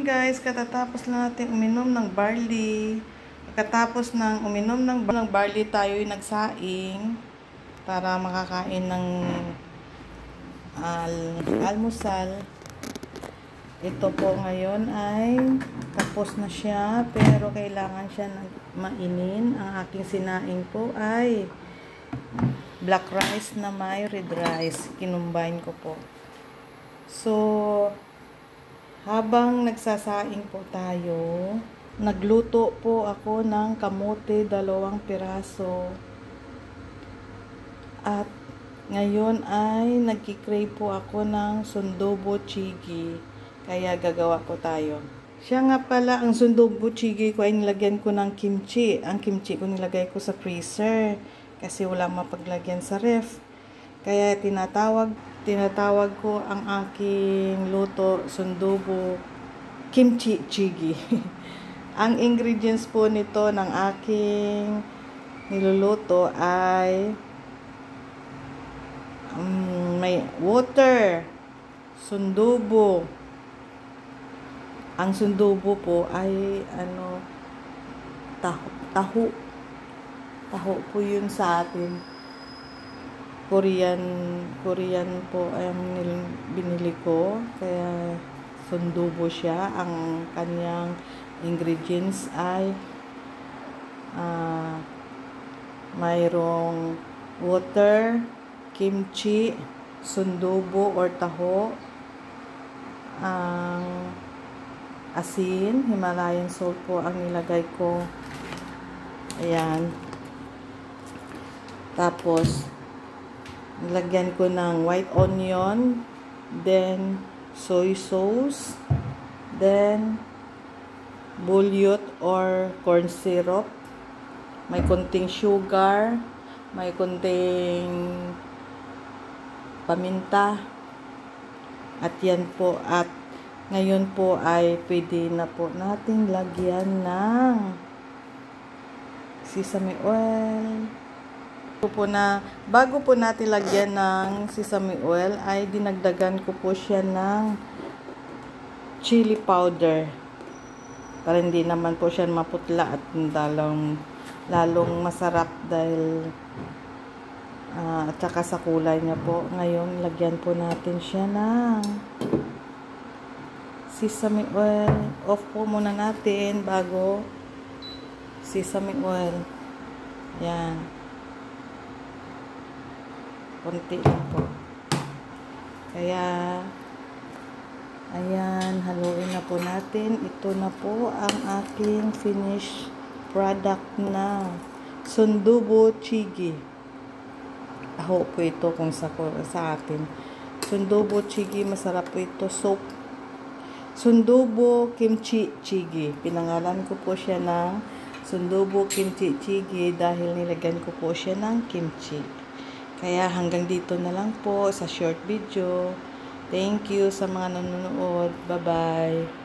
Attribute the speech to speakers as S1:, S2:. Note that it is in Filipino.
S1: Guys, katatapos lang natin uminom ng barley. Katapos ng uminom ng barley, tayo'y nagsaing para makakain ng almusal. Ito po ngayon ay tapos na siya, pero kailangan siya mainin. Ang aking sinaing po ay black rice na may red rice. Kinumbine ko po. So, habang nagsasaing po tayo, nagluto po ako ng kamote, 2 piraso. At ngayon ay nagkikrave po ako ng sundubo chigi. Kaya gagawa po tayo. Siya nga pala, ang sundubo chigi ko ay nilagyan ko ng kimchi. Ang kimchi ko nilagay ko sa freezer kasi walang mapaglagyan sa ref. Kaya tinatawag ko ang aking luto, sundubo kimchi chigi. Ang ingredients po nito ng aking niluluto ay may water, sundubo. Ang sundubo po ay taho. Taho po yun sa atin. Korean po ang binili ko, kaya sundubo siya. Ang kanyang ingredients ay mayroong water, kimchi, sundubo or taho, ang asin, Himalayan salt po ang nilagay ko. Ayan. Tapos nilagyan ko ng white onion, then soy sauce, then bouillot or corn syrup, may konting sugar, may konting paminta, at yan po. At ngayon po ay pwede na po nating lagyan ng sesame oil. Bago po natin lagyan ng sesame oil, ay dinagdagan ko po siya ng chili powder para hindi naman po siya maputla at lalong masarap dahil at saka sa kulay niya po. Ngayon, lagyan po natin siya ng sesame oil. Off po muna natin bago sesame oil. Yan. Konti lang po. Kaya, ayan, haluin na po natin. Ito na po ang aking finished product na sundubo chigi. Taho po ito kung sa atin. Sundubo chigi, masarap po ito. Soup. Sundubo kimchi chigi. Pinangalan ko po siya ng sundubo kimchi chigi dahil nilagyan ko po siya ng kimchi. Kaya hanggang dito na lang po sa short video. Thank you sa mga nanonood. Bye-bye.